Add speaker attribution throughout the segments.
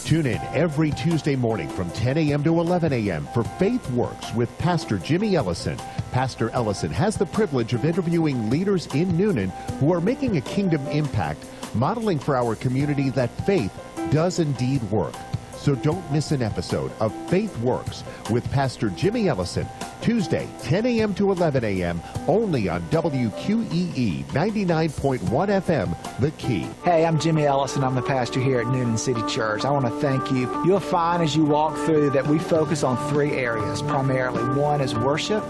Speaker 1: Tune in every Tuesday morning from 10 a.m. to 11 a.m. for Faith Works with Pastor Jimmy Ellison. Pastor Ellison has the privilege of interviewing leaders in Newnan who are making a kingdom impact, modeling for our community that faith does indeed work. So don't miss an episode of Faith Works with Pastor Jimmy Ellison, Tuesday, 10 a.m. to 11 a.m., only on WQEE 99.1 FM, The Key.
Speaker 2: Hey, I'm Jimmy Ellison. I'm the pastor here at Newnan City Church. I want to thank you. You'll find as you walk through that we focus on three areas primarily. One is worship,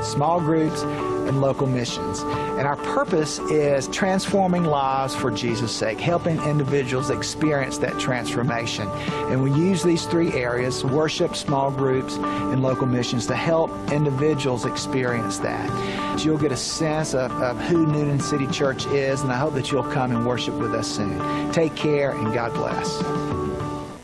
Speaker 2: small groups, and local missions. And our purpose is transforming lives for Jesus' sake, helping individuals experience that transformation. And we use these three areas, worship, small groups, and local missions, to help individuals experience that. So you'll get a sense of who Newnan City Church is, and I hope that you'll come and worship with us soon. Take care, and God bless.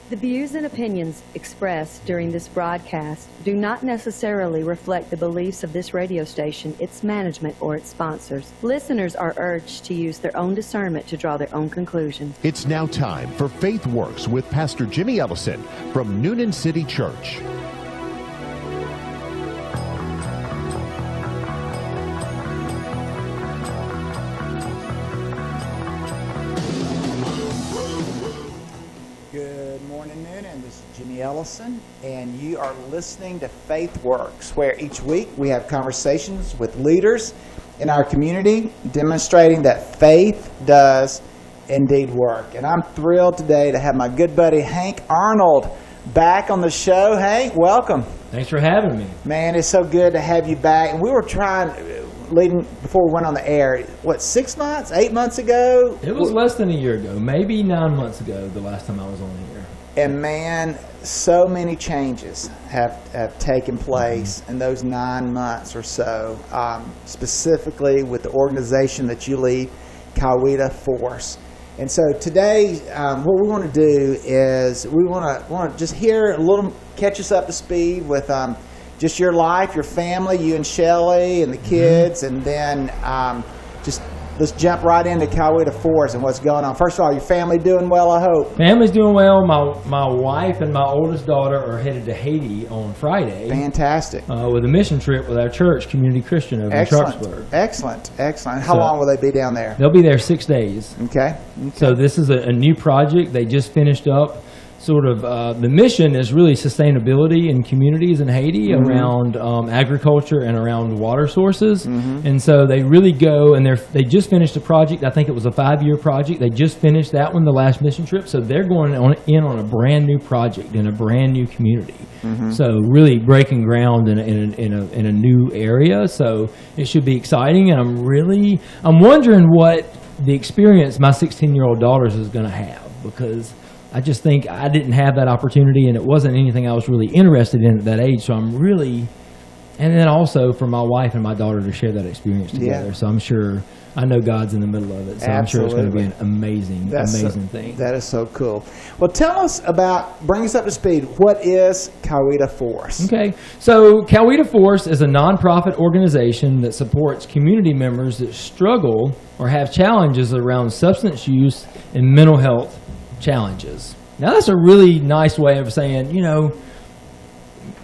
Speaker 3: The views and opinions expressed during this broadcast do not necessarily reflect the beliefs of this radio station, its management, or its sponsors. Listeners are urged to use their own discernment to draw their own conclusions.
Speaker 1: It's now time for Faith Works with Pastor Jimmy Ellison from Newnan City Church.
Speaker 2: Jimmy Ellison, and you are listening to Faith Works, where each week we have conversations with leaders in our community demonstrating that faith does indeed work. And I'm thrilled today to have my good buddy Hank Arnold back on the show. Hank, welcome.
Speaker 4: Thanks for having me.
Speaker 2: Man, it's so good to have you back. And we were trying, before we went on the air, 6 months, 8 months ago?
Speaker 4: It was less than a year ago, maybe 9 months ago, the last time I was on here.
Speaker 2: And man, so many changes have taken place in those 9 months or so, specifically with the organization that you lead, Coweta Force. And so today, what we want to do is we want to just hear a little, catch us up to speed with just your life, your family, you and Shelly and the kids, and then just let's jump right into Coweta Force and what's going on. First of all, your family doing well, I hope?
Speaker 4: Family's doing well. My wife and my oldest daughter are headed to Haiti on Friday.
Speaker 2: Fantastic.
Speaker 4: With a mission trip with our church, Community Christian, over in Sharpsburg.
Speaker 2: Excellent. How long will they be down there?
Speaker 4: They'll be there 6 days.
Speaker 2: Okay.
Speaker 4: So this is a new project. They just finished up. Sort of the mission is really sustainability in communities in Haiti around agriculture and around water sources. And so they really go, and they just finished a project. I think it was a 5-year project. They just finished that one, the last mission trip. So they're going on a brand new project in a brand new community. So really breaking ground in a new area. So it should be exciting. And I'm wondering what the experience my 16-year-old daughter is going to have, because I just think I didn't have that opportunity, and it wasn't anything I was really interested in at that age. So I'm really, and then also for my wife and my daughter to share that experience together. Yeah. So I'm sure, I know God's in the middle of it. So I'm sure it's going to be an amazing thing.
Speaker 2: That is so cool. Well, tell us bring us up to speed. What is Coweta Force?
Speaker 4: Okay. So Coweta Force is a nonprofit organization that supports community members that struggle or have challenges around substance use and mental health challenges. Now that's a really nice way of saying,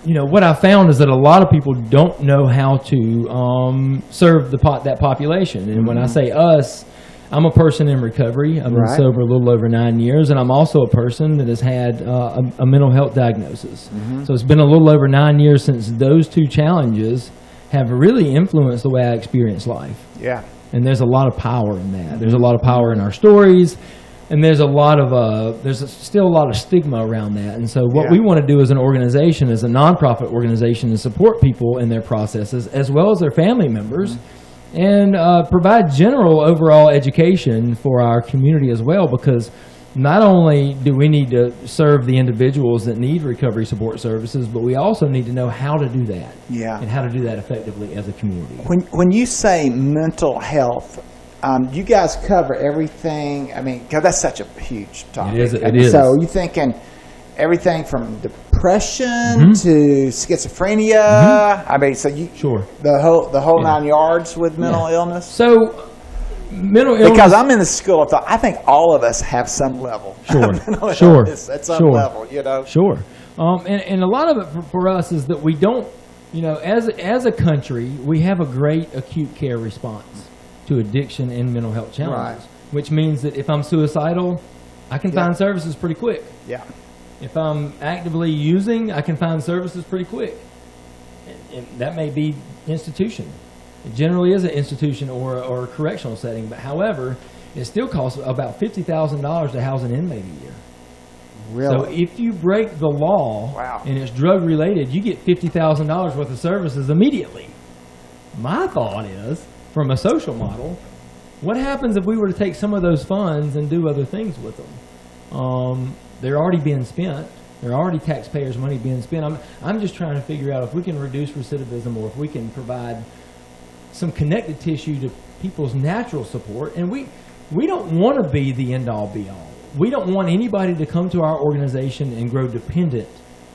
Speaker 4: what I found is that a lot of people don't know how to serve that population. And when I say us, I'm a person in recovery. I've been sober a little over 9 years, and I'm also a person that has had a mental health diagnosis. So it's been a little over 9 years since those two challenges have really influenced the way I experience life.
Speaker 2: Yeah.
Speaker 4: And there's a lot of power in that. There's a lot of power in our stories. And there's still a lot of stigma around that. And so what we want to do as an organization, as a nonprofit organization, is support people in their processes as well as their family members, and provide general overall education for our community as well, because not only do we need to serve the individuals that need recovery support services, but we also need to know how to do that and how to do that effectively as a community.
Speaker 2: When you say mental health, you guys cover everything. I mean, because that's such a huge topic.
Speaker 4: It is.
Speaker 2: So you're thinking everything from depression to schizophrenia. I mean, so the whole 9 yards with mental illness.
Speaker 4: So mental illness.
Speaker 2: Because I'm in the school of thought, I think all of us have some level.
Speaker 4: Sure,
Speaker 2: of mental
Speaker 4: sure,
Speaker 2: illness at some
Speaker 4: sure.
Speaker 2: level, you know.
Speaker 4: Sure. And a lot of it for us is that we don't, you know, as a country, we have a great acute care response to addiction and mental health challenges,
Speaker 2: Right.
Speaker 4: which means that if I'm suicidal, I can find services pretty quick.
Speaker 2: Yeah.
Speaker 4: If I'm actively using, I can find services pretty quick. And that may be institution. It generally is an institution or a correctional setting, but however, it still costs about $50,000 to house an inmate a year.
Speaker 2: Really?
Speaker 4: So if you break the law
Speaker 2: Wow.
Speaker 4: and it's drug related, you get $50,000 worth of services immediately. My thought is, from a social model, what happens if we were to take some of those funds and do other things with them? They're already being spent. They're already taxpayers' money being spent. I'm just trying to figure out if we can reduce recidivism or if we can provide some connective tissue to people's natural support. And we don't want to be the end-all, be-all. We don't want anybody to come to our organization and grow dependent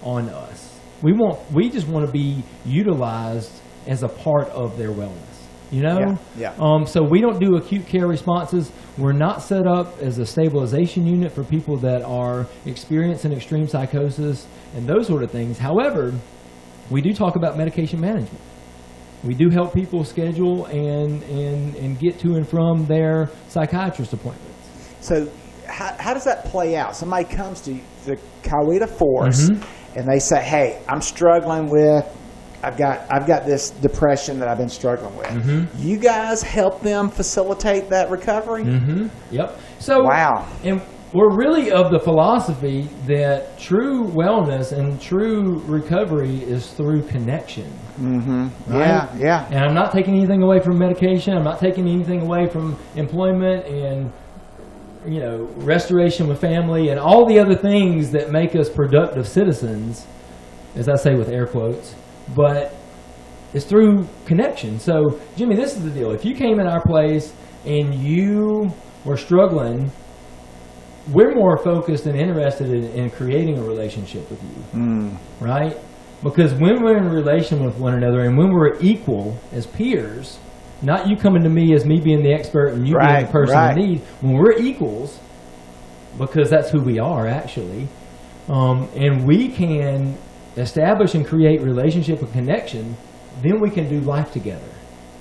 Speaker 4: on us. We just want to be utilized as a part of their wellness. You know?
Speaker 2: Yeah.
Speaker 4: So we don't do acute care responses. We're not set up as a stabilization unit for people that are experiencing extreme psychosis and those sort of things. However, we do talk about medication management. We do help people schedule and get to and from their psychiatrist appointments.
Speaker 2: So how does that play out? Somebody comes to the Coweta Force and they say, hey, I'm struggling with, I've got this depression that I've been struggling with. You guys help them facilitate that recovery?
Speaker 4: Yep. So
Speaker 2: wow.
Speaker 4: And we're really of the philosophy that true wellness and true recovery is through connection. Right?
Speaker 2: Yeah.
Speaker 4: And I'm not taking anything away from medication. I'm not taking anything away from employment and, you know, restoration with family and all the other things that make us productive citizens, as I say with air quotes. But it's through connection. So, Jimmy, this is the deal. If you came in our place and you were struggling, we're more focused and interested in creating a relationship with you, right? Because when we're in a relation with one another and when we're equal as peers, not you coming to me as me being the expert and you being the person in need, when we're equals, because that's who we are actually, and we can establish and create relationship and connection, then we can do life together.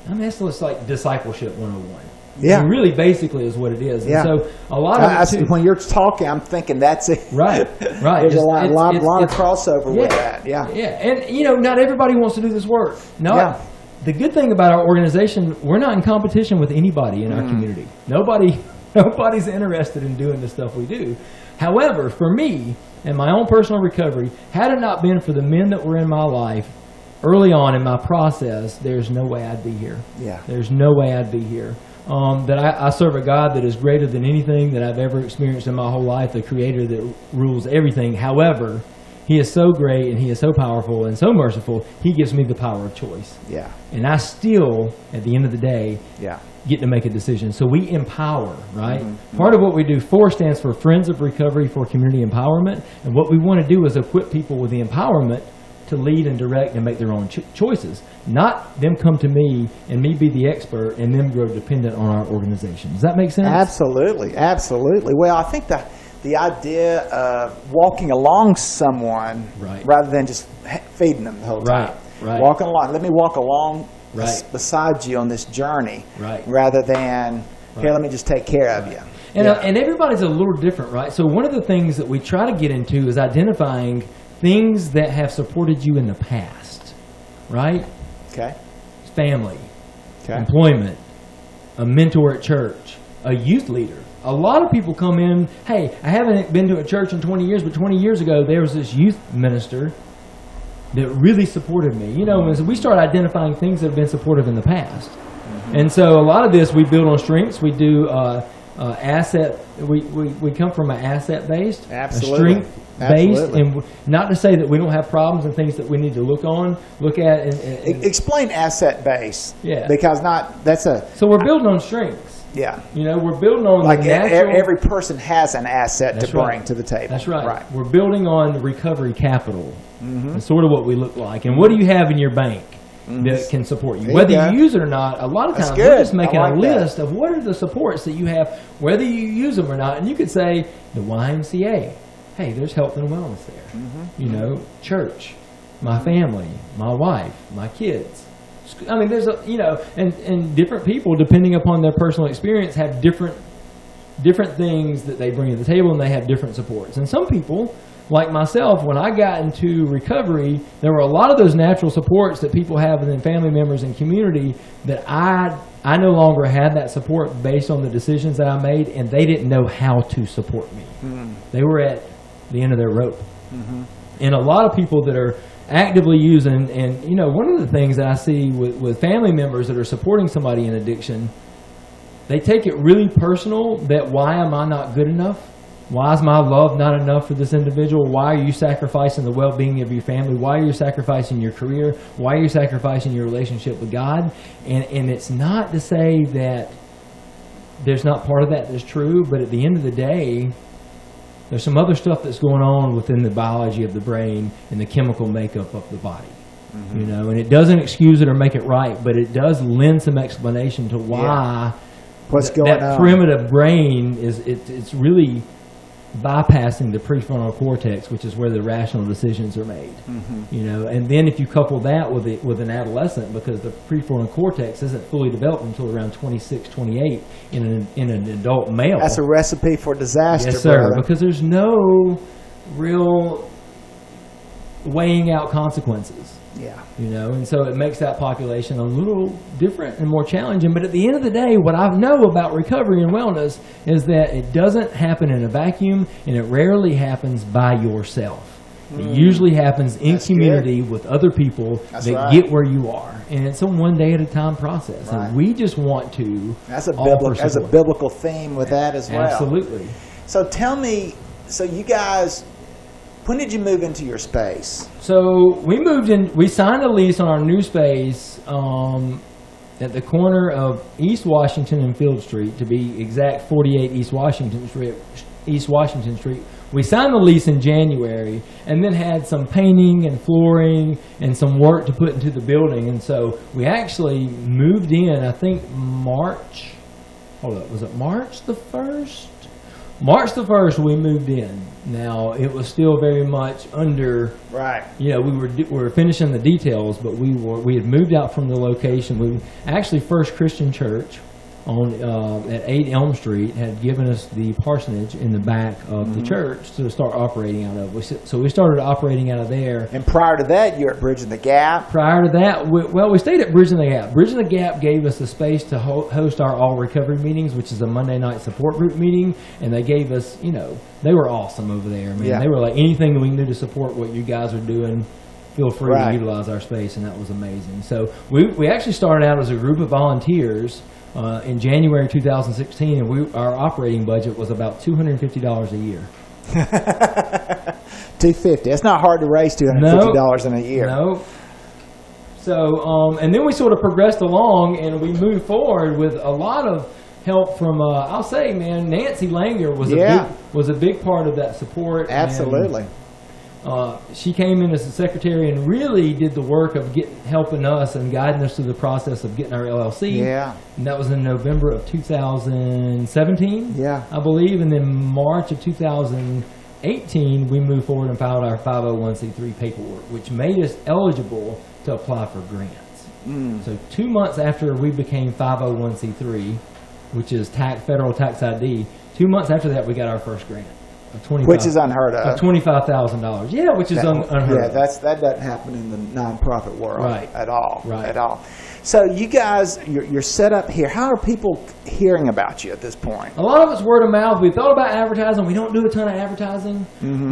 Speaker 4: I mean, that's just like discipleship 101.
Speaker 2: Yeah.
Speaker 4: I mean, really basically is what it is.
Speaker 2: Yeah.
Speaker 4: And so a lot of it too,
Speaker 2: when you're talking, I'm thinking that's it.
Speaker 4: Right.
Speaker 2: There's a lot of crossover with that. Yeah.
Speaker 4: And you know, not everybody wants to do this work. No.
Speaker 2: Yeah.
Speaker 4: The good thing about our organization, we're not in competition with anybody in our community. Nobody's interested in doing the stuff we do. However, for me and my own personal recovery, had it not been for the men that were in my life early on in my process, there's no way I'd be here.
Speaker 2: Yeah.
Speaker 4: There's no way I'd be here. That I serve a God that is greater than anything that I've ever experienced in my whole life, the creator that rules everything. However, he is so great and he is so powerful and so merciful, he gives me the power of choice.
Speaker 2: Yeah.
Speaker 4: And I still, at the end of the day,
Speaker 2: Yeah.
Speaker 4: get to make a decision. So we empower, right? Part of what we do, FOR stands for Friends of Recovery for Community Empowerment. And what we want to do is equip people with the empowerment to lead and direct and make their own choices. Not them come to me and me be the expert and them grow dependent on our organization. Does that make sense?
Speaker 2: Absolutely. Well, I think the idea of walking along someone rather than just feeding them the whole time.
Speaker 4: Right.
Speaker 2: Walking along. Let me walk along
Speaker 4: Right.
Speaker 2: beside you on this journey
Speaker 4: Right.
Speaker 2: rather than, here, let me just take care of you.
Speaker 4: And, and everybody's a little different, right? So one of the things that we try to get into is identifying things that have supported you in the past, right?
Speaker 2: Okay.
Speaker 4: Family,
Speaker 2: Okay.
Speaker 4: employment, a mentor at church, a youth leader. A lot of people come in, hey, I haven't been to a church in 20 years, but 20 years ago there was this youth minister that really supported me. You know, as we start identifying things that have been supportive in the past. And so a lot of this we build on strengths. We do asset, we come from an asset-based,
Speaker 2: Absolutely.
Speaker 4: a strength-based, and not to say that we don't have problems and things that we need to look at. And
Speaker 2: Explain asset base.
Speaker 4: Yeah.
Speaker 2: Because
Speaker 4: so we're building on strengths.
Speaker 2: Yeah.
Speaker 4: You know, we're building on
Speaker 2: Like
Speaker 4: the natural.
Speaker 2: every person has an asset
Speaker 4: That's
Speaker 2: to bring
Speaker 4: right.
Speaker 2: to the table.
Speaker 4: That's right. We're building on recovery capital. That's sort of what we look like. And what do you have in your bank? that can support you.
Speaker 2: There
Speaker 4: Whether
Speaker 2: you go.
Speaker 4: you use it or not, a lot of
Speaker 2: That's
Speaker 4: times
Speaker 2: good.
Speaker 4: we're just making
Speaker 2: I
Speaker 4: a
Speaker 2: like that.
Speaker 4: list of what are the supports that you have, whether you use them or not. And you could say the YMCA. Hey, there's health and wellness there. You know, church, my family, my wife, my kids. I mean, there's a, you know, and different people, depending upon their personal experience, have different things that they bring to the table, and they have different supports. And some people, like myself, when I got into recovery, there were a lot of those natural supports that people have within family members and community that I no longer had that support based on the decisions that I made, and they didn't know how to support me. They were at the end of their rope. And a lot of people that are actively using, and you know, one of the things that I see with family members that are supporting somebody in addiction, they take it really personal that why am I not good enough? Why is my love not enough for this individual? Why are you sacrificing the well-being of your family? Why are you sacrificing your career? Why are you sacrificing your relationship with God? And it's not to say that there's not part of that that's true, but at the end of the day, there's some other stuff that's going on within the biology of the brain and the chemical makeup of the body. You know, and it doesn't excuse it or make it right, but it does lend some explanation to why
Speaker 2: What's going
Speaker 4: that
Speaker 2: on?
Speaker 4: primitive brain is it's really bypassing the prefrontal cortex, which is where the rational decisions are made. You know, and then if you couple that with an adolescent, because the prefrontal cortex isn't fully developed until around 26, 28 in an adult male.
Speaker 2: That's a recipe for disaster,
Speaker 4: Yes, sir.
Speaker 2: brother.
Speaker 4: Because there's no real weighing out consequences.
Speaker 2: Yeah.
Speaker 4: You know, and so it makes that population a little different and more challenging. But at the end of the day, what I know about recovery and wellness is that it doesn't happen in a vacuum, and it rarely happens by yourself. It usually happens in
Speaker 2: That's
Speaker 4: community with other people
Speaker 2: That's
Speaker 4: that
Speaker 2: right.
Speaker 4: get where you are. And it's a one day at a time process.
Speaker 2: Right.
Speaker 4: And we just want to
Speaker 2: That's a
Speaker 4: offer
Speaker 2: biblical,
Speaker 4: support.
Speaker 2: biblical theme with that as well.
Speaker 4: Absolutely.
Speaker 2: So tell me, so you guys, when did you move into your space?
Speaker 4: So we moved in. We signed a lease on our new space at the corner of East Washington and Field Street, to be exact, 48 East Washington Street. East Washington Street. We signed the lease in January, and then had some painting and flooring and some work to put into the building. And so we actually moved in. I think March. Hold up, was it March the 1st? March the 1st, we moved in. Now, it was still very much under,
Speaker 2: Right.
Speaker 4: you know, we were finishing the details, but we had moved out from the location. We actually, First Christian Church on at 8 Elm Street had given us the parsonage in the back of the church to start operating out of. So we started operating out of there.
Speaker 2: And prior to that, you're at Bridging the Gap.
Speaker 4: Prior to that, we stayed at Bridging the Gap. Bridging the Gap gave us the space to host our All Recovery meetings, which is a Monday night support group meeting, and they gave us, you know, they were awesome over there, man.
Speaker 2: Yeah.
Speaker 4: They were like, anything that we can do to support what you guys are doing, feel free
Speaker 2: Right.
Speaker 4: to utilize our space, and that was amazing. So we actually started out as a group of volunteers in January 2016, and our operating budget was about $250 a year.
Speaker 2: $250. It's not hard to raise $250 in a year.
Speaker 4: No. So, and then we sort of progressed along, and we moved forward with a lot of help from, I'll say, man, Nancy Langer was a big part of that support. and,
Speaker 2: Absolutely.
Speaker 4: she came in as the secretary and really did the work of helping us and guiding us through the process of getting our LLC.
Speaker 2: Yeah.
Speaker 4: And that was in November of 2017,
Speaker 2: Yeah.
Speaker 4: I believe. And then March of 2018, we moved forward and filed our 501c3 paperwork, which made us eligible to apply for grants. So 2 months after we became 501c3, which is federal tax ID, 2 months after that, we got our first grant.
Speaker 2: Which is unheard of.
Speaker 4: Of $25,000. Yeah, which is unheard
Speaker 2: Yeah,
Speaker 4: of.
Speaker 2: that doesn't happen in the nonprofit world
Speaker 4: Right.
Speaker 2: at all.
Speaker 4: Right.
Speaker 2: At all. So you guys, you're set up here. How are people hearing about you at this point?
Speaker 4: A lot of it's word of mouth. We thought about advertising. We don't do a ton of advertising.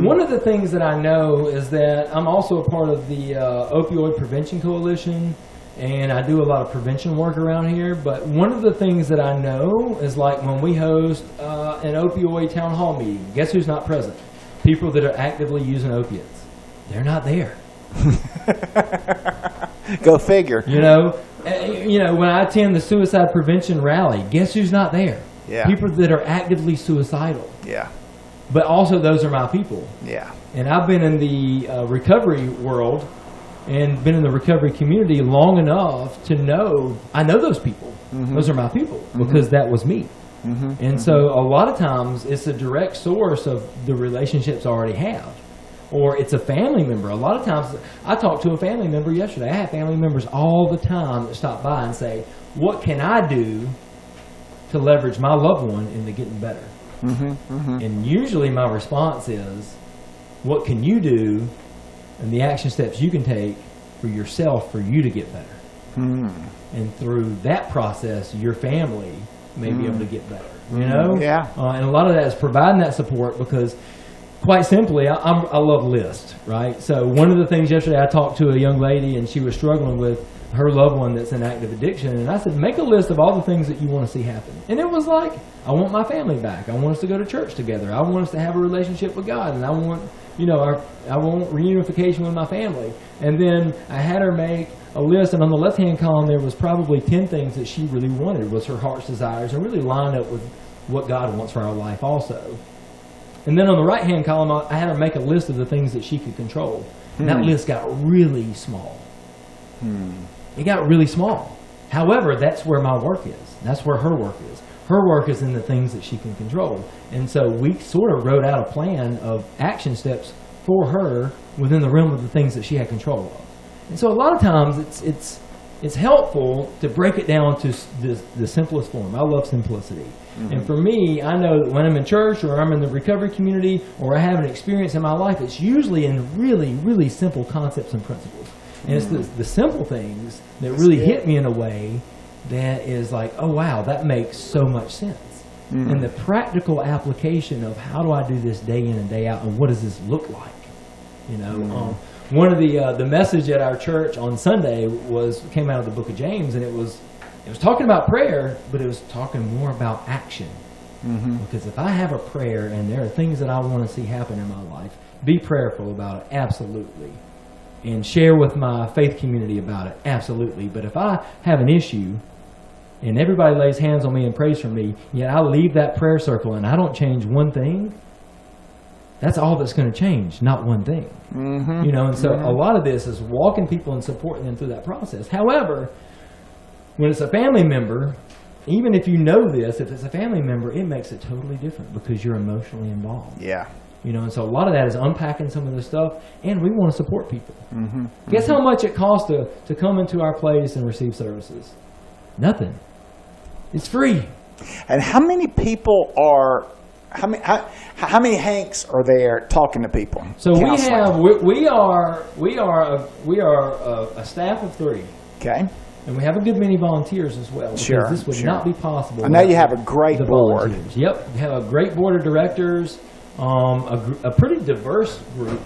Speaker 4: One of the things that I know is that I'm also a part of the Opioid Prevention Coalition, and I do a lot of prevention work around here. But one of the things that I know is, like, when we host an opioid town hall meeting, guess who's not present? People that are actively using opiates. They're not there.
Speaker 2: Go figure.
Speaker 4: You know, when I attend the suicide prevention rally, guess who's not there?
Speaker 2: Yeah.
Speaker 4: People that are actively suicidal.
Speaker 2: Yeah.
Speaker 4: But also, those are my people.
Speaker 2: Yeah.
Speaker 4: And I've been in the recovery world and been in the recovery community long enough to know I know those people. Those are my people because that was me. And so a lot of times it's a direct source of the relationships I already have. Or it's a family member. A lot of times, I talked to a family member yesterday. I have family members all the time that stop by and say, what can I do to leverage my loved one into getting better? And usually my response is, what can you do and the action steps you can take for yourself for you to get better? And through that process, your family may be able to get better. You know?
Speaker 2: Yeah.
Speaker 4: And a lot of that is providing that support because, quite simply, I love lists, right? So one of the things yesterday, I talked to a young lady and she was struggling with her loved one that's in active addiction. And I said, make a list of all the things that you want to see happen. And it was like, I want my family back. I want us to go to church together. I want us to have a relationship with God. And I want, I want reunification with my family. And then I had her make a list, and on the left-hand column there was probably 10 things that she really wanted, was her heart's desires, and really lined up with what God wants for our life also. And then on the right-hand column, I had her make a list of the things that she could control. And that list got really small. It got really small. However, that's where my work is. That's where her work is. Her work is in the things that she can control. And so we sort of wrote out a plan of action steps for her within the realm of the things that she had control of. And so a lot of times it's helpful to break it down to the simplest form. I love simplicity. And for me, I know that when I'm in church or I'm in the recovery community or I have an experience in my life, it's usually in really, really simple concepts and principles. And it's the simple things that really hit me in a way that is like, oh, wow, that makes so much sense. And the practical application of how do I do this day in and day out and what does this look like? One of the message at our church on Sunday came out of the book of James, and it was talking about prayer, but it was talking more about action. Because if I have a prayer and there are things that I want to see happen in my life, be prayerful about it, absolutely. And share with my faith community about it, absolutely. But if I have an issue and everybody lays hands on me and prays for me, yet I leave that prayer circle and I don't change one thing, that's all that's going to change, not one thing. And so a lot of this is walking people and supporting them through that process. However, when it's a family member, even if you know this, if it's a family member, it makes it totally different because you're emotionally involved.
Speaker 2: Yeah.
Speaker 4: And so a lot of that is unpacking some of this stuff, and we want to support people. Guess how much it costs to come into our place and receive services? Nothing. It's free.
Speaker 2: And how many people are... How many Hanks are there talking to people?
Speaker 4: So we are a staff of 3.
Speaker 2: Okay.
Speaker 4: And we have a good many volunteers as well. Because this would not be possible.
Speaker 2: I know you have a great board.
Speaker 4: Yep. We have a great board of directors, a pretty diverse group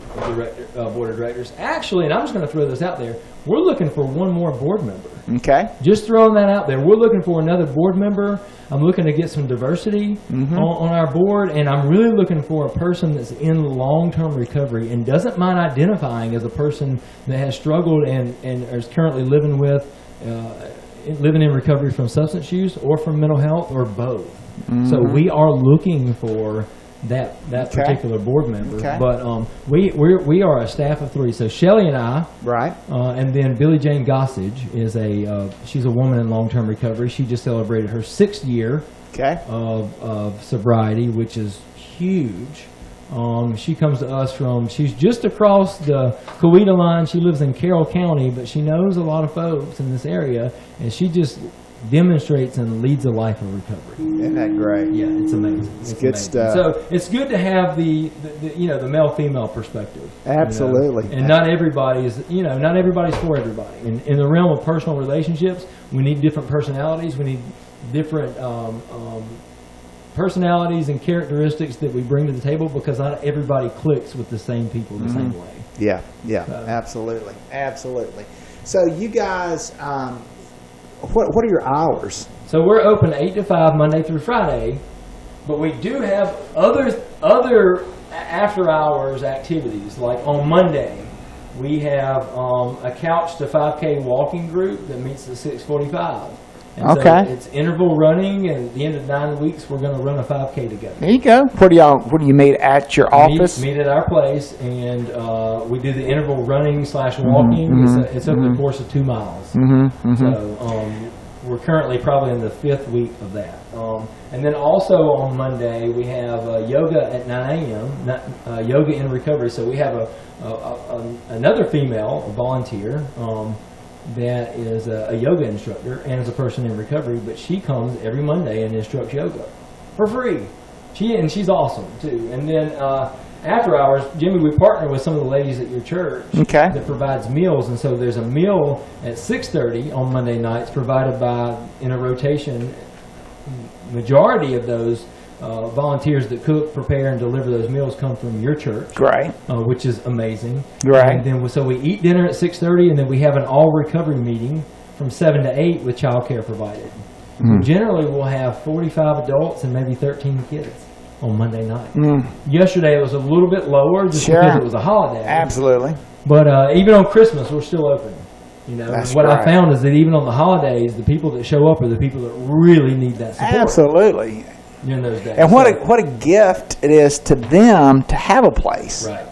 Speaker 4: of board of directors. Actually, and I'm just going to throw this out there, we're looking for one more board member.
Speaker 2: Okay.
Speaker 4: Just throwing that out there. We're looking for another board member. I'm looking to get some diversity on our board, and I'm really looking for a person that's in long-term recovery and doesn't mind identifying as a person that has struggled and is currently living in recovery from substance use or from mental health or both. So we are looking for that particular board member. But we are a staff of 3. So Shelley and I,
Speaker 2: right,
Speaker 4: and then Billie Jane Gossage is she's a woman in long-term recovery. She just celebrated her 6th year of sobriety, which is huge. She comes to us she's just across the Coweta line. She lives in Carroll County, but she knows a lot of folks in this area, and she just demonstrates and leads a life of recovery.
Speaker 2: Isn't that great?
Speaker 4: Yeah, it's amazing.
Speaker 2: It's good stuff.
Speaker 4: So it's good to have the male-female perspective.
Speaker 2: Absolutely.
Speaker 4: And not everybody's for everybody. In the realm of personal relationships, we need different personalities. We need different personalities and characteristics that we bring to the table because not everybody clicks with the same people the same way.
Speaker 2: Yeah, absolutely. So you guys, what are your hours?
Speaker 4: So we're open 8 to 5 Monday through Friday, but we do have other after-hours activities. Like on Monday, we have a Couch to 5K walking group that meets at 6:45. And
Speaker 2: Okay.
Speaker 4: So it's interval running, and at the end of 9 weeks, we're going to run a 5K together.
Speaker 2: There you go. Where do you meet at your office?
Speaker 4: Meet at our place, and we do the interval running / walking. It's over the course of 2 miles. So we're currently probably in the 5th week of that. And then also on Monday, we have yoga at 9 a.m., yoga in recovery. So we have another female, a volunteer, that is a yoga instructor and is a person in recovery, but she comes every Monday and instructs yoga for free. She's awesome too. And then after hours, Jimmy, we partner with some of the ladies at your church that provides meals, and so there's a meal at 6:30 on Monday nights provided by, in a rotation, majority of those volunteers that cook, prepare, and deliver those meals come from your church.
Speaker 2: Great.
Speaker 4: Which is amazing.
Speaker 2: Right.
Speaker 4: And then so we eat dinner at 6:30, and then we have an all recovery meeting from 7 to 8 with childcare provided. So generally, we'll have 45 adults and maybe 13 kids on Monday night. Yesterday, it was a little bit lower just because it was a holiday.
Speaker 2: Absolutely.
Speaker 4: But even on Christmas, we're still open. You know,
Speaker 2: That's
Speaker 4: what
Speaker 2: right.
Speaker 4: I found is that even on the holidays, the people that show up are the people that really need that support
Speaker 2: Absolutely.
Speaker 4: during those days.
Speaker 2: And what
Speaker 4: So-
Speaker 2: a gift it is to them to have a place.
Speaker 4: Right.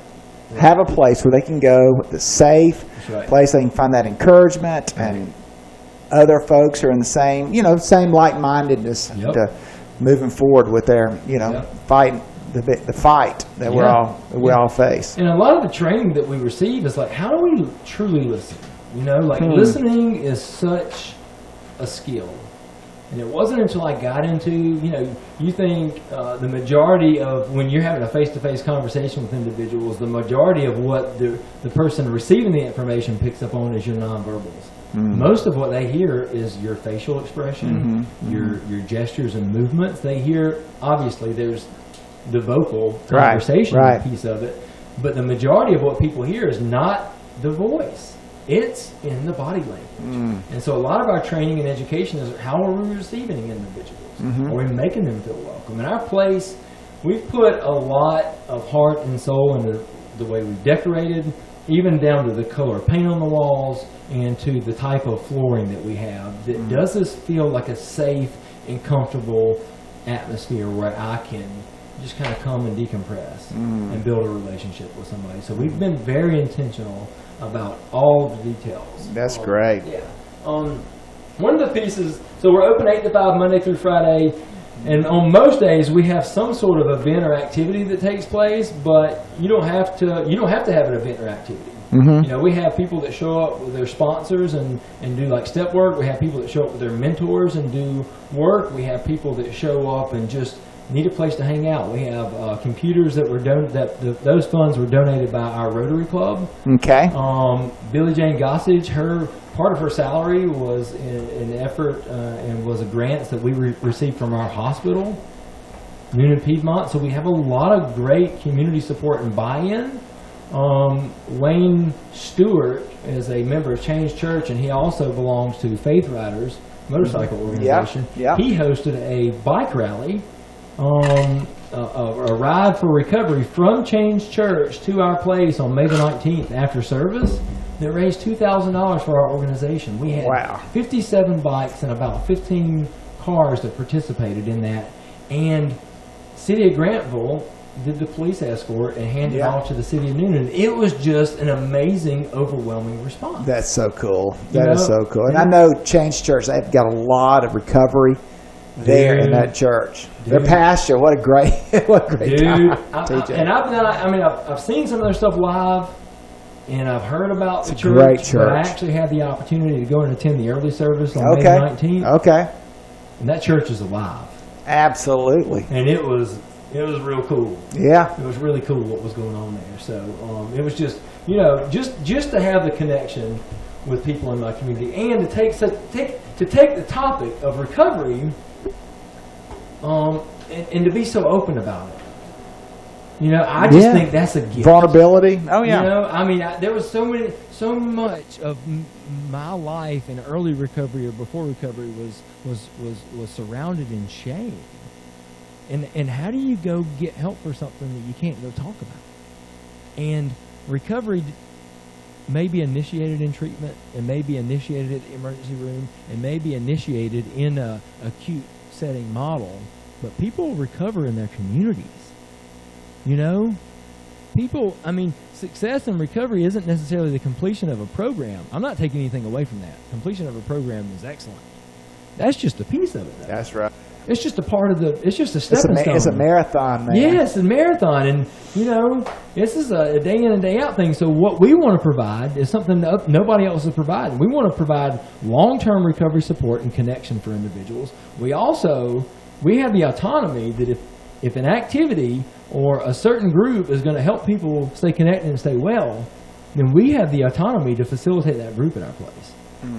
Speaker 2: Have a place where they can go, that's safe,
Speaker 4: That's right.
Speaker 2: place they can find that encouragement, and other folks are in the same, same like-mindedness
Speaker 4: Yep.
Speaker 2: to moving forward with their,
Speaker 4: Yep.
Speaker 2: fight, the fight that we all face.
Speaker 4: And a lot of the training that we receive is like, how do we truly listen? Listening is such a skill. And it wasn't until I got into, you think the majority of, when you're having a face-to-face conversation with individuals, the majority of what the person receiving the information picks up on is your nonverbals. Most of what they hear is your facial expression, your gestures and movements. They hear, obviously, there's the vocal conversation piece of it, but the majority of what people hear is not the voice. It's in the body language. And so a lot of our training and education is how are we receiving individuals? Are we making them feel welcome? In our place, we've put a lot of heart and soul into the way we've decorated, even down to the color of paint on the walls and to the type of flooring that we have that does this feel like a safe and comfortable atmosphere where I can just kind of come and decompress and build a relationship with somebody. So we've been very intentional about all the details.
Speaker 2: That's great.
Speaker 4: Yeah. One of the pieces, so we're open 8 to 5 Monday through Friday, and on most days we have some sort of event or activity that takes place, but you don't have to have an event or activity. We have people that show up with their sponsors and do like step work. We have people that show up with their mentors and do work. We have people that show up and just need a place to hang out. We have computers that were those funds were donated by our Rotary Club.
Speaker 2: Okay.
Speaker 4: Billie Jane Gossage, part of her salary was an effort and was a grant that we received from our hospital, Noonan Piedmont. So we have a lot of great community support and buy-in. Wayne Stewart is a member of Change Church, and he also belongs to Faith Riders motorcycle organization.
Speaker 2: Yeah.
Speaker 4: He hosted a bike rally, a ride for recovery from Change Church to our place on May the 19th after service that raised $2,000 for our organization. We had 57 bikes and about 15 cars that participated in that, and City of Grantville did the police escort and handed it off to the City of Noonan. It was just an amazing, overwhelming response.
Speaker 2: That's so cool. That is so cool. And I know Change Church, they've got a lot of recovery there in that church. Their pastor, what a great time.
Speaker 4: I've seen some of their stuff live, and I've heard about the church.
Speaker 2: Great church.
Speaker 4: But I actually had the opportunity to go and attend the early service on May 19th.
Speaker 2: Okay.
Speaker 4: And that church is alive.
Speaker 2: Absolutely.
Speaker 4: And it was real cool.
Speaker 2: Yeah.
Speaker 4: It was really cool what was going on there. So it was just, just to have the connection with people in my community and to take the topic of recovery and to be so open about it. I just think that's a gift.
Speaker 2: Vulnerability. Oh, yeah.
Speaker 4: There was so much of my life in early recovery or before recovery was surrounded in shame. And how do you go get help for something that you can't go talk about? And recovery may be initiated in treatment, and may be initiated at the emergency room, and may be initiated in a acute setting model, but people recover in their communities. You know, success and recovery isn't necessarily the completion of a program. I'm not taking anything away from that. Completion of a program is excellent. That's just a piece of it, though.
Speaker 2: That's right.
Speaker 4: It's just a part of it's just a stepping stone.
Speaker 2: It's a marathon, man.
Speaker 4: Yeah, it's a marathon. And, this is a day in and day out thing. So what we want to provide is something that nobody else is providing. We want to provide long-term recovery support and connection for individuals. We have the autonomy that if an activity or a certain group is going to help people stay connected and stay well, then we have the autonomy to facilitate that group at our place.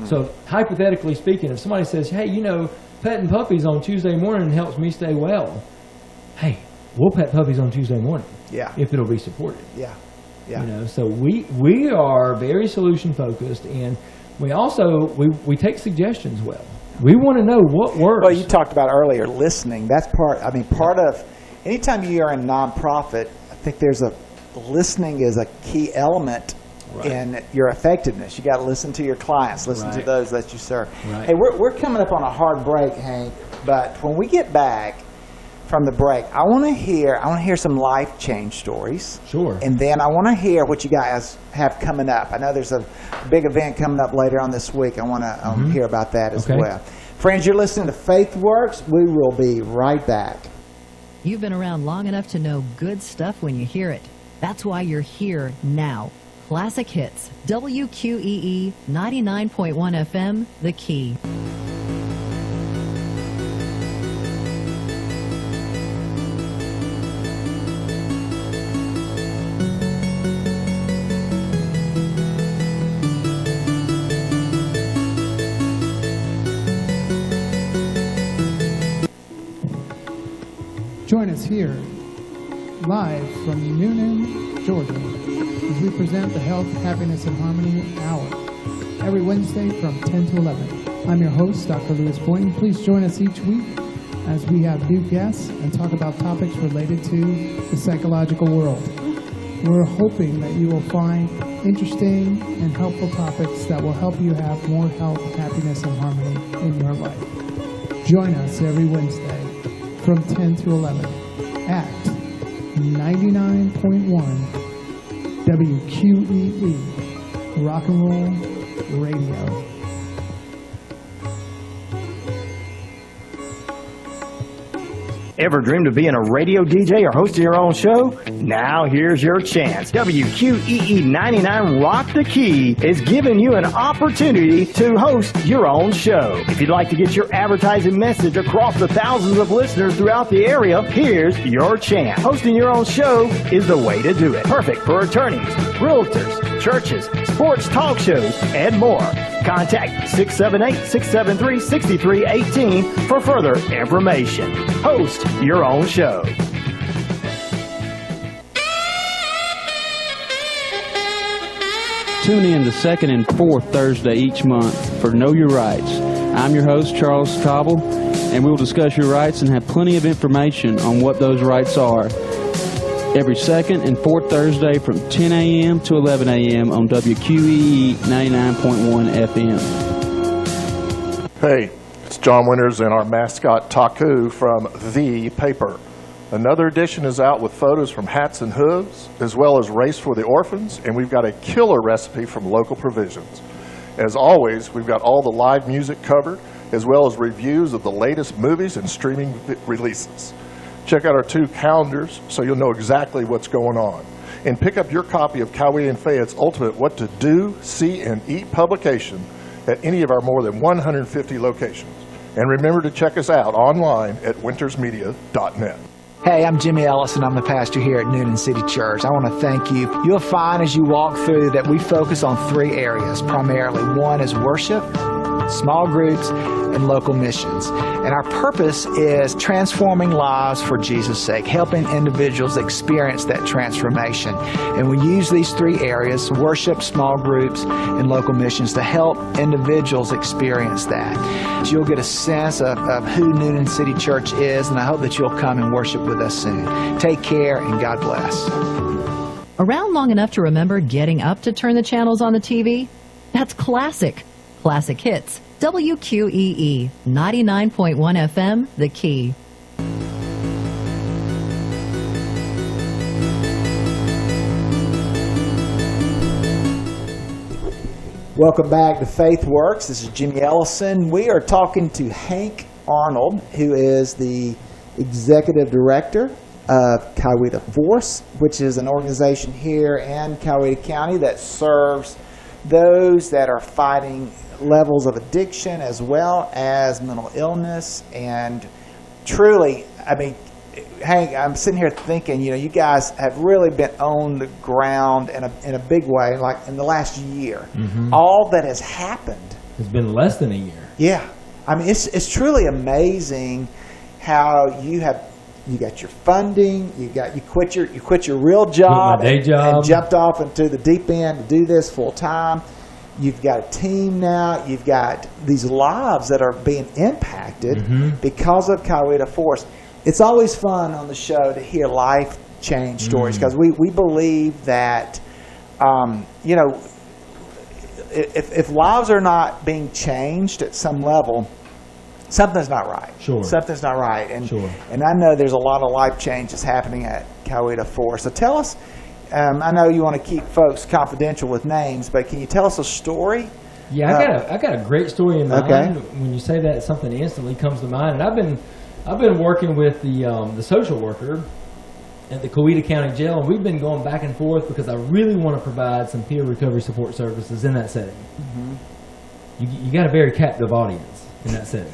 Speaker 4: So hypothetically speaking, if somebody says, hey, petting puppies on Tuesday morning helps me stay well, hey, we'll pet puppies on Tuesday morning.
Speaker 2: Yeah.
Speaker 4: If it'll be supported.
Speaker 2: Yeah. Yeah.
Speaker 4: So we are very solution focused, and we also we take suggestions well. We want to know what works.
Speaker 2: Well, you talked about earlier listening. That's part of anytime you are in nonprofit, I think listening is a key element in your effectiveness. You got to listen to your clients, listen to those that you serve.
Speaker 4: Right.
Speaker 2: Hey, we're coming up on a hard break, Hank, but when we get back from the break, I want to hear some life change stories.
Speaker 4: Sure.
Speaker 2: And then I want to hear what you guys have coming up. I know there's a big event coming up later on this week. I want to hear about that as well. Friends, you're listening to Faith Works. We will be right back.
Speaker 5: You've been around long enough to know good stuff when you hear it. That's why you're here now. Classic Hits, WQEE 99.1 FM, The Key.
Speaker 6: Join us here, live from Noonan, Georgia, as we present the Health, Happiness, and Harmony Hour, every Wednesday from 10 to 11. I'm your host, Dr. Lewis Boynton. Please join us each week as we have new guests and talk about topics related to the psychological world. We're hoping that you will find interesting and helpful topics that will help you have more health, happiness, and harmony in your life. Join us every Wednesday from 10 to 11 at 99.1 WQEE Rock and Roll Radio.
Speaker 7: Ever dreamed of being a radio DJ or hosting your own show? Now here's your chance. WQEE 99 Rock the Key is giving you an opportunity to host your own show. If you'd like to get your advertising message across the thousands of listeners throughout the area, here's your chance. Hosting your own show is the way to do it. Perfect for attorneys, realtors, churches, sports talk shows, and more. Contact 678-673-6318 for further information. Host your own show.
Speaker 8: Tune in the second and fourth Thursday each month for Know Your Rights. I'm your host, Charles Cobble, and we will discuss your rights and have plenty of information on what those rights are. Every second and fourth Thursday from 10 a.m. to 11 a.m. on WQEE 99.1 FM.
Speaker 9: Hey, it's John Winters and our mascot Taku from The Paper. Another edition is out with photos from Hats and Hooves, as well as Race for the Orphans, and we've got a killer recipe from Local Provisions. As always, we've got all the live music covered, as well as reviews of the latest movies and streaming releases. Check out our 2 calendars so you'll know exactly what's going on. And pick up your copy of Cowie and Fayette's Ultimate What to Do, See, and Eat publication at any of our more than 150 locations. And remember to check us out online at wintersmedia.net.
Speaker 2: Hey, I'm Jimmy Ellison. I'm the pastor here at Noonan City Church. I want to thank you. You'll find as you walk through that we focus on 3 areas primarily. One is worship, small groups, and local missions. And our purpose is transforming lives for Jesus' sake, helping individuals experience that transformation. And we use these 3 areas, worship, small groups, and local missions, to help individuals experience that. So you'll get a sense of who Noonan City Church is, and I hope that you'll come and worship with us soon. Take care, and God bless.
Speaker 5: Around long enough to remember getting up to turn the channels on the TV? That's classic. Classic Hits. WQEE 99.1 FM, The Key.
Speaker 2: Welcome back to Faith Works. This is Jimmy Ellison. We are talking to Hank Arnold, who is the Executive Director of Coweta Force, which is an organization here in Coweta County that serves those that are fighting levels of addiction as well as mental illness. And truly, I mean, Hank, I'm sitting here thinking, you guys have really been on the ground in a big way, like in the last year.
Speaker 4: Mm-hmm.
Speaker 2: All that has happened.
Speaker 4: It's been less than a year.
Speaker 2: Yeah. I mean, it's truly amazing how you got your funding, you quit your real job,
Speaker 4: my day job,
Speaker 2: and jumped off into the deep end to do this full time. You've got a team now. You've got these lives that are being impacted because of Coweta Force. It's always fun on the show to hear life change stories because we believe that, if lives are not being changed at some level, something's not right.
Speaker 4: Sure.
Speaker 2: Something's not right. And I know there's a lot of life changes happening at Coweta Force. So tell us, I know you want to keep folks confidential with names, but can you tell us a story?
Speaker 4: Yeah, I got a great story in mind.
Speaker 2: Okay.
Speaker 4: When you say that, something instantly comes to mind. And I've been working with the social worker at the Coweta County Jail, and we've been going back and forth because I really want to provide some peer recovery support services in that setting. You got a very captive audience in that setting,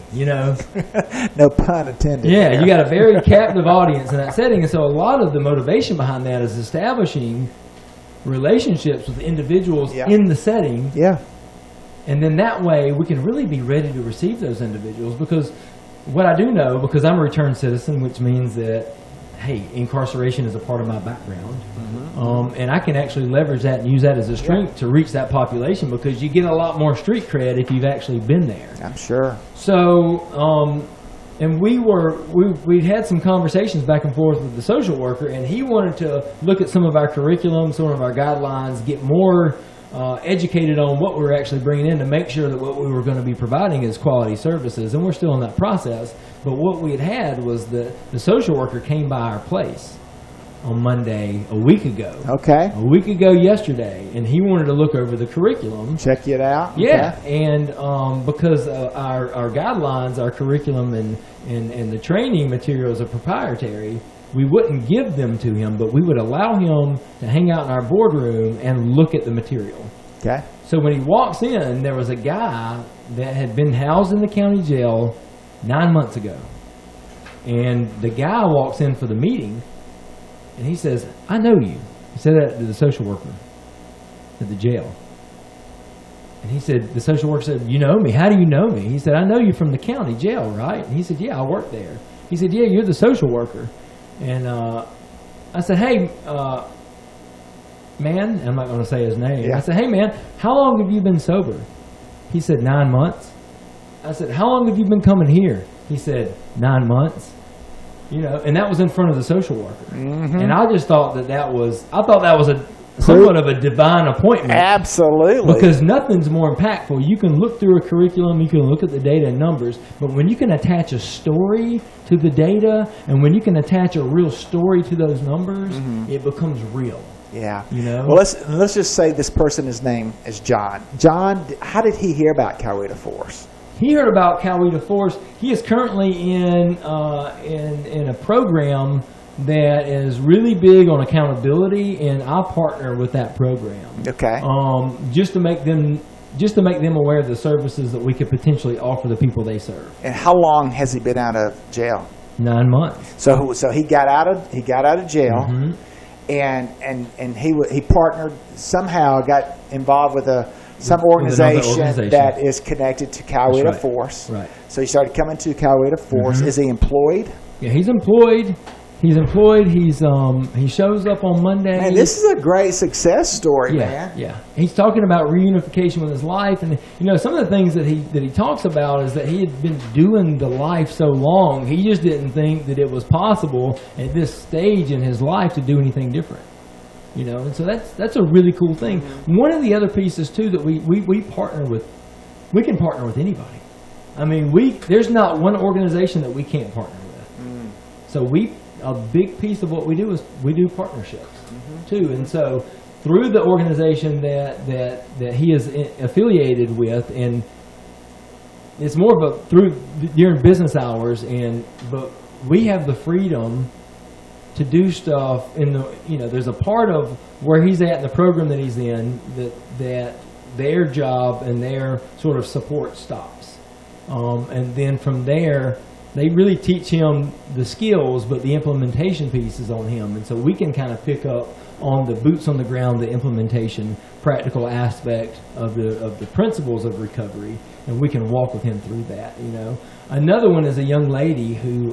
Speaker 2: No pun intended.
Speaker 4: Yeah,
Speaker 2: there.
Speaker 4: you got a very captive audience in that setting, and so a lot of the motivation behind that is establishing relationships with individuals in the setting.
Speaker 2: Yeah.
Speaker 4: And then that way we can really be ready to receive those individuals, because what I do know, because I'm a returned citizen, which means that, hey, incarceration is a part of my background. And I can actually leverage that and use that as a strength to reach that population, because you get a lot more street cred if you've actually been there.
Speaker 2: I'm sure.
Speaker 4: So, and we'd had some conversations back and forth with the social worker, and he wanted to look at some of our curriculum, some of our guidelines, get more educated on what we were actually bringing in to make sure that what we were going to be providing is quality services. And we're still in that process. But what we had was the social worker came by our place on Monday a week ago.
Speaker 2: Okay.
Speaker 4: A week ago yesterday. And he wanted to look over the curriculum.
Speaker 2: Check it out.
Speaker 4: Yeah.
Speaker 2: Okay.
Speaker 4: And because our guidelines, our curriculum, and the training materials are proprietary, we wouldn't give them to him, but we would allow him to hang out in our boardroom and look at the material.
Speaker 2: Okay.
Speaker 4: So when he walks in, there was a guy that had been housed in the county jail 9 months ago. And the guy walks in for the meeting, and he says, "I know you." He said that to the social worker at the jail. And he said, the social worker said, "You know me? How do you know me?" He said, "I know you from the county jail, right?" And he said, "Yeah, I work there." He said, "Yeah, you're the social worker." And I said, "Hey, man," I'm not going to say his name.
Speaker 2: Yeah.
Speaker 4: I said, "Hey, man, how long have you been sober?" He said, 9 months. I said, "How long have you been coming here?" He said, 9 months. And that was in front of the social worker. And I just thought that was somewhat of a divine appointment.
Speaker 2: Absolutely.
Speaker 4: Because nothing's more impactful. You can look through a curriculum, you can look at the data and numbers, but when you can attach a story to the data, and when you can attach a real story to those numbers, it becomes real.
Speaker 2: Yeah.
Speaker 4: Well,
Speaker 2: let's just say this person is named as John. John, how did he hear about Coweta Force?
Speaker 4: He heard about Coweta Force. He is currently in a program that is really big on accountability, and I partner with that program.
Speaker 2: Okay.
Speaker 4: Just to make them aware of the services that we could potentially offer the people they serve.
Speaker 2: And how long has he been out of jail?
Speaker 4: 9 months.
Speaker 2: So he got out of jail, and he partnered somehow, got involved with some organization that is connected to Coweta Force.
Speaker 4: Right.
Speaker 2: So he started coming to Coweta Force. Is he employed?
Speaker 4: Yeah, he's employed. He shows up on Monday.
Speaker 2: Man, this is a great success story, man.
Speaker 4: Yeah. He's talking about reunification with his life, and some of the things that he talks about is that he had been doing the life so long, he just didn't think that it was possible at this stage in his life to do anything different. And so that's a really cool thing. One of the other pieces too that we partner with, we can partner with anybody. I mean, there's not one organization that we can't partner with. So a big piece of what we do is we do partnerships too. And so through the organization that he is affiliated with, and it's more of during business hours, but we have the freedom to do stuff there's a part of where he's at in the program that he's in that their job and their sort of support stops. And then from there, they really teach him the skills, but the implementation piece is on him. And so we can kind of pick up on the boots on the ground, the implementation, practical aspect of the principles of recovery, and we can walk with him through that. Another one is a young lady who,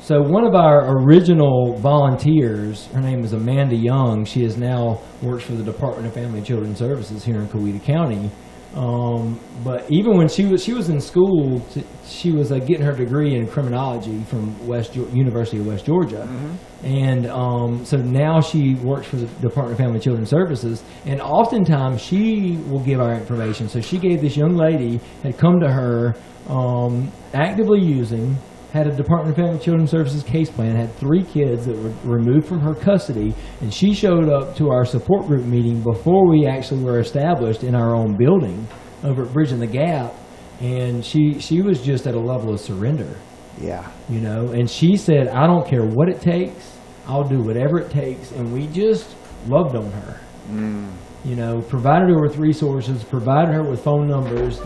Speaker 4: so one of our original volunteers, her name is Amanda Young. She now works for the Department of Family and Children Services here in Coweta County. But even when she was in school, she was getting her degree in criminology from University of West Georgia. And so now she works for the Department of Family and Children Services, and oftentimes she will give our information. So she gave this young lady, had come to her actively using, had a Department of Family and Children Services case plan, had 3 kids that were removed from her custody, and she showed up to our support group meeting before we actually were established in our own building over at Bridging the Gap, and she was just at a level of surrender.
Speaker 2: Yeah.
Speaker 4: And she said, I don't care what it takes, I'll do whatever it takes, and we just loved on her. Provided her with resources, provided her with phone numbers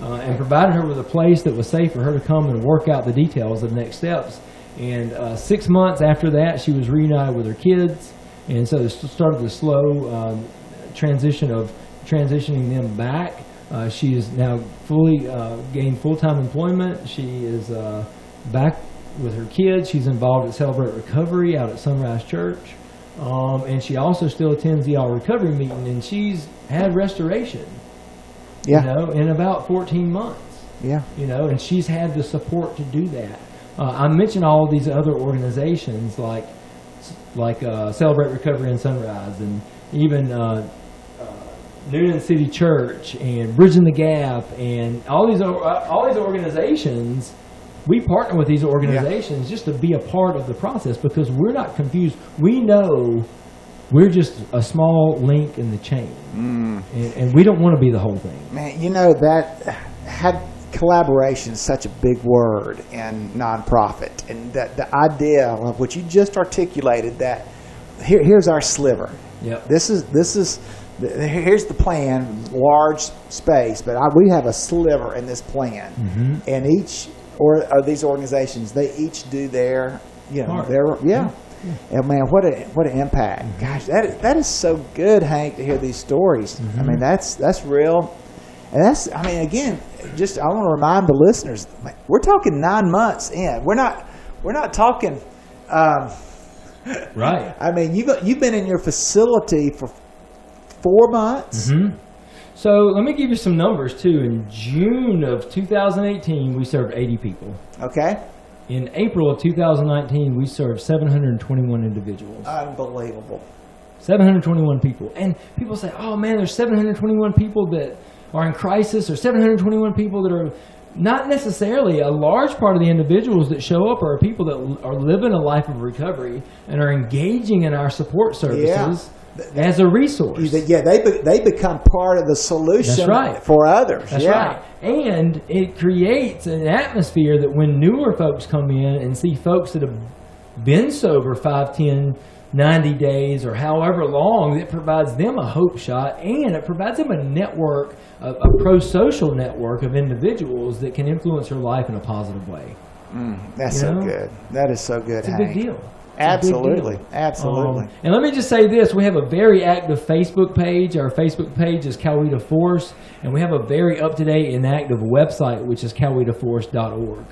Speaker 4: and provided her with a place that was safe for her to come and work out the details of next steps. And 6 months after that, she was reunited with her kids, and so it started the slow transitioning them back. She is now fully gained full-time employment. She is back with her kids. She's involved at Celebrate Recovery out at Sunrise Church, and she also still attends the All Recovery meeting, and she's had restoration. In about 14 months. And she's had the support to do that. I mentioned all of these other organizations like Celebrate Recovery and Sunrise, and even Noonan City Church and Bridging the Gap, and all these organizations. We partner with these organizations just to be a part of the process, because we're not confused. We know we're just a small link in the chain, and we don't want to be the whole thing.
Speaker 2: Man, that collaboration is such a big word in nonprofit, and that the idea of what you just articulated, that here's our sliver.
Speaker 4: Yep.
Speaker 2: Here's the plan, large space, but we have a sliver in this plan, and each of these organizations, they each do their, And man, what an impact! Gosh, that is so good, Hank, to hear these stories. I mean, that's real, and again, I want to remind the listeners, we're talking 9 months in. We're not talking.
Speaker 4: Right.
Speaker 2: I mean, you've been in your facility for 4 months.
Speaker 4: So let me give you some numbers too. In June of 2018, we served 80 people.
Speaker 2: Okay.
Speaker 4: In April of 2019, we served 721 individuals.
Speaker 2: Unbelievable.
Speaker 4: 721 people. And people say, oh man, there's 721 people that are in crisis, or 721 people that are not necessarily. A large part of the individuals that show up are people that are living a life of recovery and are engaging in our support services as a resource.
Speaker 2: They become part of the solution for others.
Speaker 4: That's right. And it creates an atmosphere that when newer folks come in and see folks that have been sober 5, 10, 90 days or however long, it provides them a hope shot, and it provides them a network, a pro-social network of individuals that can influence their life in a positive way.
Speaker 2: That's so good. That is so good,
Speaker 4: It's a big deal.
Speaker 2: Absolutely. Absolutely.
Speaker 4: And let me just say this. We have a very active Facebook page. Our Facebook page is Coweta Force, and we have a very up-to-date and active website, which is cowetaforce.org.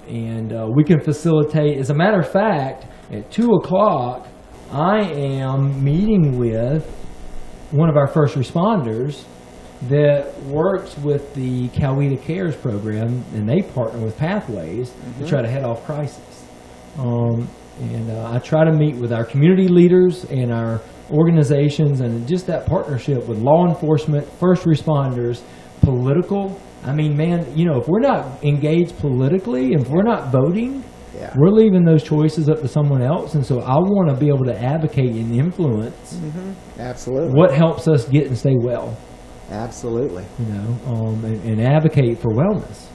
Speaker 4: And we can facilitate. As a matter of fact, at 2 o'clock, I am meeting with one of our first responders that works with the Coweta Cares program, and they partner with Pathways to try to head off crisis. And I try to meet with our community leaders and our organizations, and just that partnership with law enforcement, first responders, political. I mean, man, you know, if we're not engaged politically, if we're not voting,
Speaker 2: Yeah.
Speaker 4: we're leaving those choices up to someone else. And so I want to be able to advocate and influence
Speaker 2: Absolutely.
Speaker 4: what helps us get and stay well,
Speaker 2: Absolutely.
Speaker 4: you know, and advocate for wellness.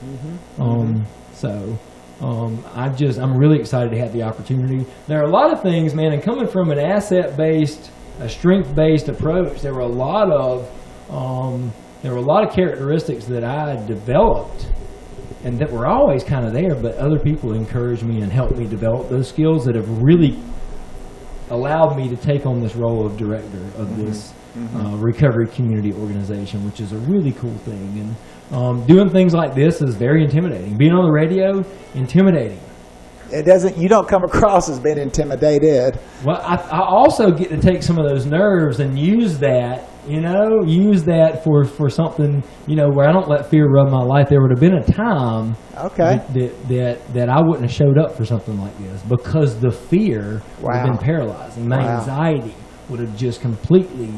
Speaker 4: I'm really excited to have the opportunity. There are a lot of things, man, and coming from an asset-based, a strength-based approach, there were a lot of characteristics that I developed and that were always kind of there, but other people encouraged me and helped me develop those skills that have really allowed me to take on this role of director of this recovery community organization, which is a really cool thing. And doing things like this is very intimidating. Being on the radio, intimidating.
Speaker 2: You don't come across as being intimidated.
Speaker 4: Well, I also get to take some of those nerves and use that for something, you know, where I don't let fear run my life. There would have been a time that I wouldn't have showed up for something like this because the fear would have been paralyzing. My anxiety would have just completely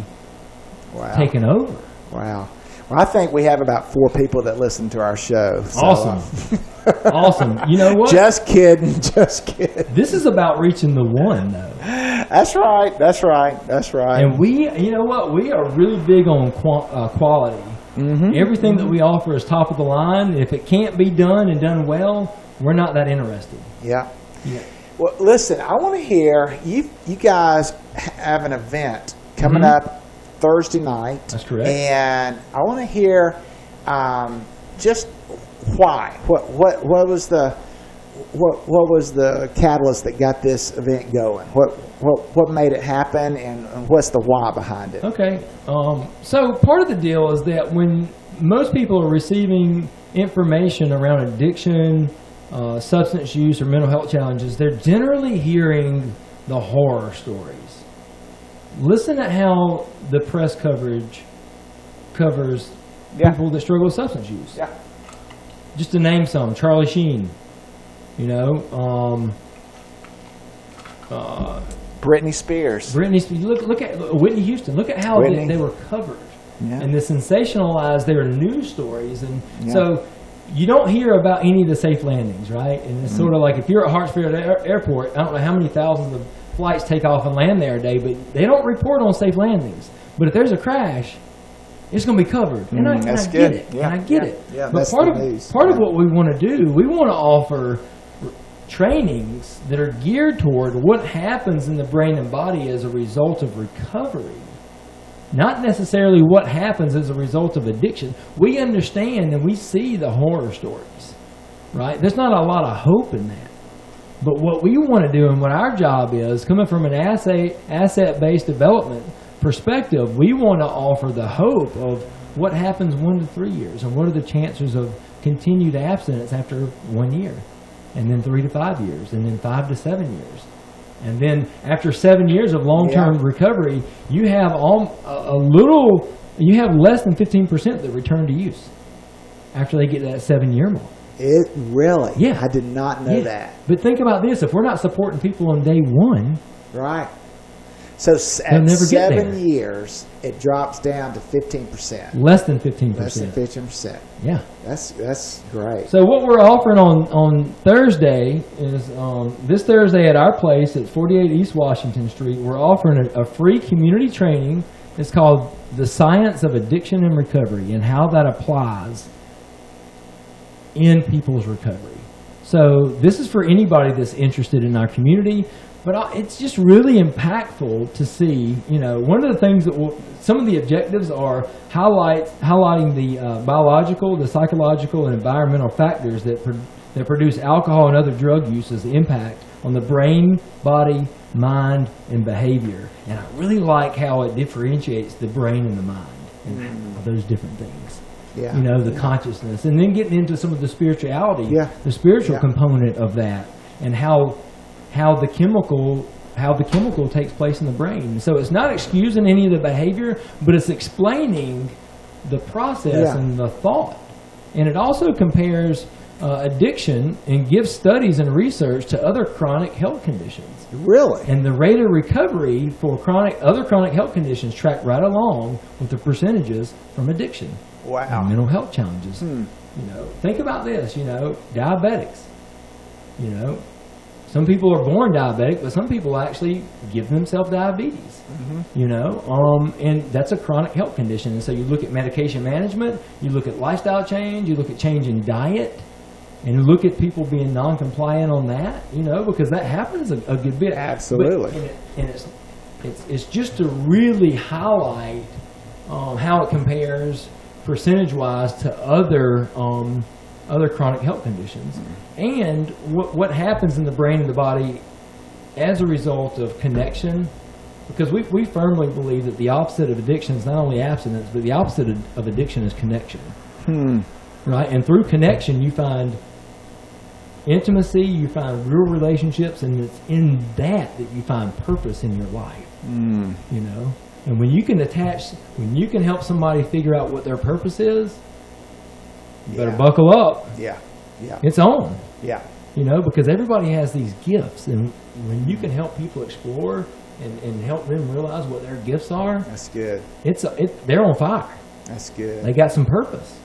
Speaker 4: taken over.
Speaker 2: Wow. Well, I think we have about 4 people that listen to our show. So,
Speaker 4: Awesome. Awesome. You know what?
Speaker 2: Just kidding. Just kidding.
Speaker 4: This is about reaching the one, though.
Speaker 2: That's right. That's right. That's right.
Speaker 4: And you know what? We are really big on quality. Everything that we offer is top of the line. If it can't be done and done well, we're not that interested.
Speaker 2: Yeah. Well, listen, I want to hear, you guys have an event coming up Thursday night.
Speaker 4: That's correct.
Speaker 2: And I want to hear just why. What was the catalyst that got this event going? What made it happen, and what's the why behind it?
Speaker 4: Okay. So part of the deal is that when most people are receiving information around addiction, substance use, or mental health challenges, they're generally hearing the horror stories. Listen to how the press coverage covers people that struggle with substance use.
Speaker 2: Yeah.
Speaker 4: Just to name some, Charlie Sheen, you know,
Speaker 2: Britney Spears.
Speaker 4: Look at Whitney Houston. Look at how they were covered, and they sensationalized their news stories, and so you don't hear about any of the safe landings, right? And it's sort of like if you're at Hartsfield Airport, I don't know how many thousands of flights take off and land there a day, but they don't report on safe landings. But if there's a crash, it's going to be covered, and I get it.
Speaker 2: Yeah.
Speaker 4: And I get it.
Speaker 2: Yeah,
Speaker 4: but
Speaker 2: that's
Speaker 4: part
Speaker 2: the
Speaker 4: of what we want to do, we want to offer trainings that are geared toward what happens in the brain and body as a result of recovery, not necessarily what happens as a result of addiction. We understand and we see the horror stories, right? There's not a lot of hope in that. But what we want to do and what our job is, coming from an asset-based development perspective, we want to offer the hope of what happens 1 to 3 years and what are the chances of continued abstinence after 1 year, and then 3 to 5 years, and then 5 to 7 years. And then after 7 years of long-term recovery, you have you have less than 15% that return to use after they get that 7-year mark.
Speaker 2: It really?
Speaker 4: Yeah.
Speaker 2: I did not know that.
Speaker 4: But think about this. If we're not supporting people on day one.
Speaker 2: Right. So at
Speaker 4: never get
Speaker 2: 7
Speaker 4: there.
Speaker 2: years, it drops down to 15%.
Speaker 4: Less than 15%.
Speaker 2: Less than 15%.
Speaker 4: Yeah.
Speaker 2: That's great.
Speaker 4: So what we're offering on Thursday is this Thursday at our place at 48 East Washington Street, we're offering a free community training. It's called The Science of Addiction and Recovery and how that applies in people's recovery. So this is for anybody that's interested in our community, but it's just really impactful to see, you know, one of the things that some of the objectives are highlighting the biological, the psychological, and environmental factors that produce alcohol and other drug use's impact on the brain, body, mind, and behavior. And I really like how it differentiates the brain and the mind and those different things.
Speaker 2: Yeah.
Speaker 4: You know, the consciousness, and then getting into some of the spirituality, the spiritual component of that, and how the chemical takes place in the brain. So it's not excusing any of the behavior, but it's explaining the process and the thought. And it also compares addiction and give studies and research to other chronic health conditions.
Speaker 2: Really?
Speaker 4: And the rate of recovery for other chronic health conditions track right along with the percentages from addiction
Speaker 2: Wow.
Speaker 4: and mental health challenges. You know, think about this. You know, diabetics. You know, some people are born diabetic, but some people actually give themselves diabetes. You know, and that's a chronic health condition. And so you look at medication management, you look at lifestyle change, you look at change in diet. And you look at people being non-compliant on that, you know, because that happens a good bit.
Speaker 2: Absolutely.
Speaker 4: But, it's just to really highlight how it compares percentage-wise to other chronic health conditions, and what happens in the brain and the body as a result of connection. Because we firmly believe that the opposite of addiction is not only abstinence, but the opposite of addiction is connection. Right? And through connection, you find intimacy, you find real relationships, and it's in that you find purpose in your life. You know? And when you can help somebody figure out what their purpose is, you better buckle up.
Speaker 2: Yeah.
Speaker 4: It's on.
Speaker 2: Yeah.
Speaker 4: You know, because everybody has these gifts, and when you can help people explore and help them realize what their gifts are,
Speaker 2: That's good.
Speaker 4: They're on fire.
Speaker 2: That's good.
Speaker 4: They got some purpose.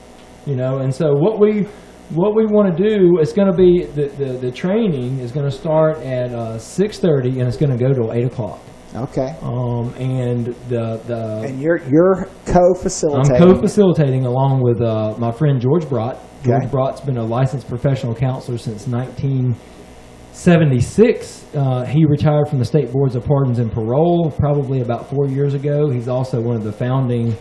Speaker 4: You know, and so what we want to do is going to be the training is going to start at 6:30 and it's going to go till 8 o'clock.
Speaker 2: Okay.
Speaker 4: And
Speaker 2: And you're co-facilitating.
Speaker 4: I'm co-facilitating along with my friend George Brott. George
Speaker 2: Okay.
Speaker 4: Brott's been a licensed professional counselor since 1976. He retired from the state boards of pardons and parole probably about 4 years ago. He's also one of the founding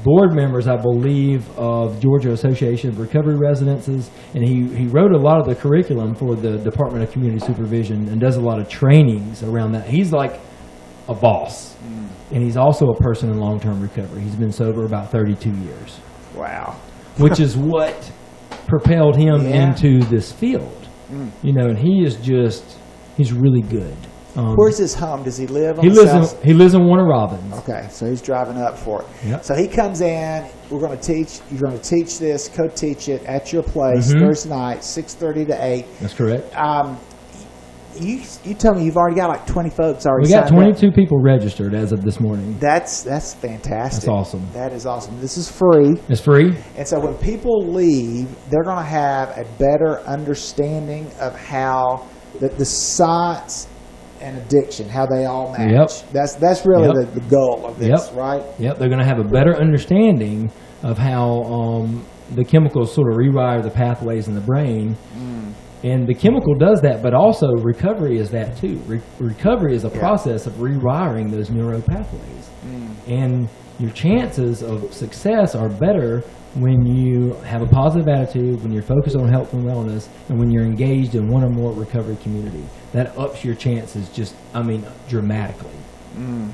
Speaker 4: board members, I believe, of Georgia Association of Recovery Residences, and he wrote a lot of the curriculum for the Department of Community Supervision and does a lot of trainings around that. He's like a boss, and he's also a person in long-term recovery. He's been sober about 32 years,
Speaker 2: Wow.
Speaker 4: which is what propelled him
Speaker 2: Yeah.
Speaker 4: into this field. You know, and he's really good.
Speaker 2: Where's his home? Does he live on
Speaker 4: He
Speaker 2: the
Speaker 4: lives
Speaker 2: south?
Speaker 4: in Warner Robins.
Speaker 2: Okay, so he's driving up for it.
Speaker 4: Yep.
Speaker 2: So he comes in. You're going to teach this, co-teach it at your place Thursday night, 6:30 to 8.
Speaker 4: That's correct.
Speaker 2: You tell me you've already got like 20 folks already.
Speaker 4: We got
Speaker 2: signed up.
Speaker 4: 22 people registered as of this morning.
Speaker 2: That's fantastic.
Speaker 4: That's awesome.
Speaker 2: That is awesome. This is free.
Speaker 4: It's free.
Speaker 2: And so when people leave, they're going to have a better understanding of how the science and addiction, how they all match.
Speaker 4: Yep.
Speaker 2: That's really
Speaker 4: Yep.
Speaker 2: the goal of this,
Speaker 4: Yep.
Speaker 2: right?
Speaker 4: Yep, they're going to have a better understanding of how the chemicals sort of rewire the pathways in the brain. And the chemical does that, but also recovery is that too. Recovery is a process of rewiring those neuro pathways. And your chances of success are better when you have a positive attitude, when you're focused on health and wellness, and when you're engaged in one or more recovery community. That ups your chances dramatically.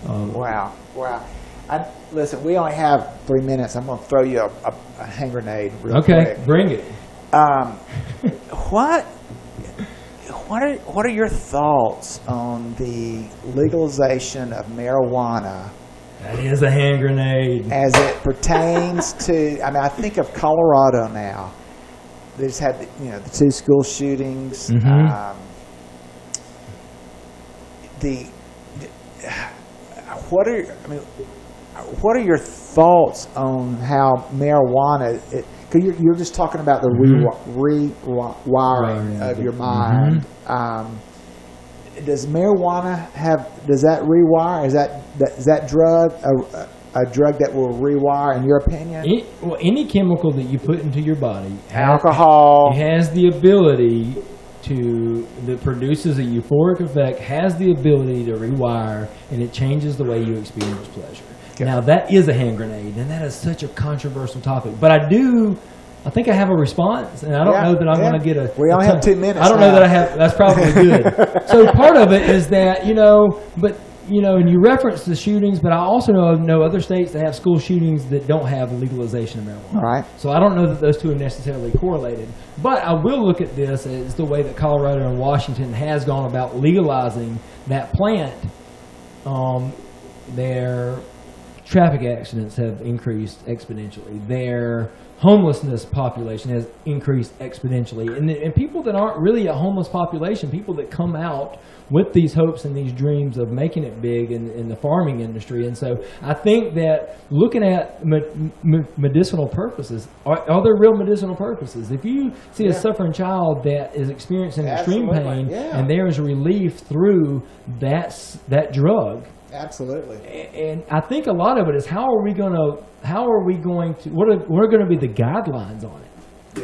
Speaker 2: Wow. Listen, we only have 3 minutes. I'm going to throw you a hand grenade real quick.
Speaker 4: Okay, bring it.
Speaker 2: What are your thoughts on the legalization of marijuana
Speaker 4: That is a hand grenade.
Speaker 2: as it pertains to? I mean, I think of Colorado now. They just had the 2 school shootings. What are your thoughts on how marijuana? Because you're just talking about the rewiring of your mind. Does marijuana does that rewire? Is that drug a drug that will rewire, in your opinion?
Speaker 4: Any chemical that you put into your body,
Speaker 2: Alcohol.
Speaker 4: has the ability that produces a euphoric effect, has the ability to rewire, and it changes the way you experience pleasure. Okay. Now, that is a hand grenade, and that is such a controversial topic. But I think I have a response, and I don't know that I'm going to get a...
Speaker 2: We only have 2 minutes
Speaker 4: I don't know that I have... That's probably good. So part of it is that, and you reference the shootings, but I also know other states that have school shootings that don't have legalization of marijuana.
Speaker 2: All right.
Speaker 4: So I don't know that those two are necessarily correlated. But I will look at this as the way that Colorado and Washington has gone about legalizing that plant. They're traffic accidents have increased exponentially. Their homelessness population has increased exponentially. And people that aren't really a homeless population, people that come out with these hopes and these dreams of making it big in the farming industry. And so I think that looking at medicinal purposes, are there real medicinal purposes? If you see a suffering child that is experiencing extreme pain and there is relief through that drug,
Speaker 2: Absolutely.
Speaker 4: and I think a lot of it is what are going to be the guidelines on it?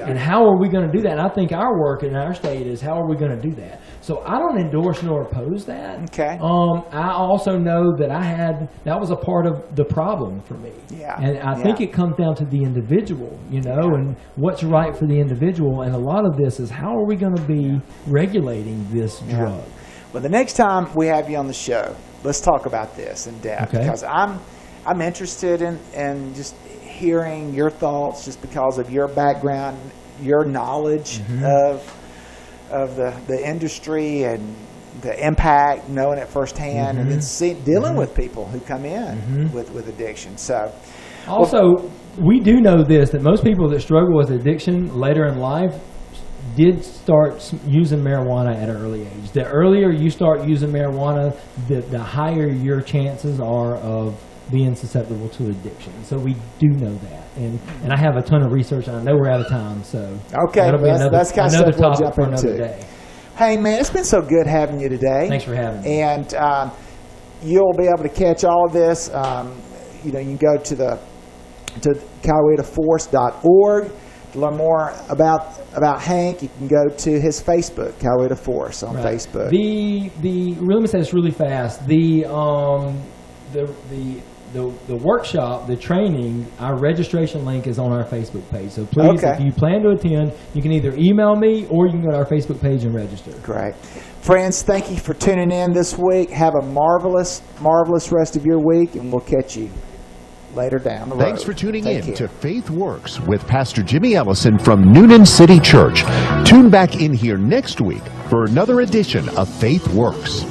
Speaker 4: And how are we going to do that? And I think our work in our state is how are we going to do that? So I don't endorse nor oppose that.
Speaker 2: Okay.
Speaker 4: I also know that that was a part of the problem for me.
Speaker 2: Yeah.
Speaker 4: And I think it comes down to the individual, and what's right for the individual. And a lot of this is how are we going to be regulating this drug?
Speaker 2: Well, the next time we have you on the show, let's talk about this in depth, because I'm interested in just hearing your thoughts, just because of your background, your knowledge of the industry and the impact, knowing it firsthand, and then dealing with people who come in with addiction. So,
Speaker 4: also, we do know this, that most people that struggle with addiction later in life did start using marijuana at an early age. The earlier you start using marijuana, the higher your chances are of being susceptible to addiction. So we do know that. And I have a ton of research, and I know we're out of time, so that'll be
Speaker 2: that's kind
Speaker 4: another
Speaker 2: of stuff
Speaker 4: topic for
Speaker 2: we'll jump
Speaker 4: another
Speaker 2: into.
Speaker 4: day.
Speaker 2: Hey, man, it's been so good having you today.
Speaker 4: Thanks for having me.
Speaker 2: And you'll be able to catch all of this. You can go to CalawayToForce.org to learn more about Hank. You can go to his Facebook, Callaway to Force on Facebook.
Speaker 4: Let me say this really fast. The workshop, the training, our registration link is on our Facebook page. So please, if you plan to attend, you can either email me or you can go to our Facebook page and register.
Speaker 2: Great. Friends, thank you for tuning in this week. Have a marvelous, marvelous rest of your week, and we'll catch you later down the road.
Speaker 1: Thanks for tuning in to Faith Works with Pastor Jimmy Ellison from Noonan City Church. Tune back in here next week for another edition of Faith Works.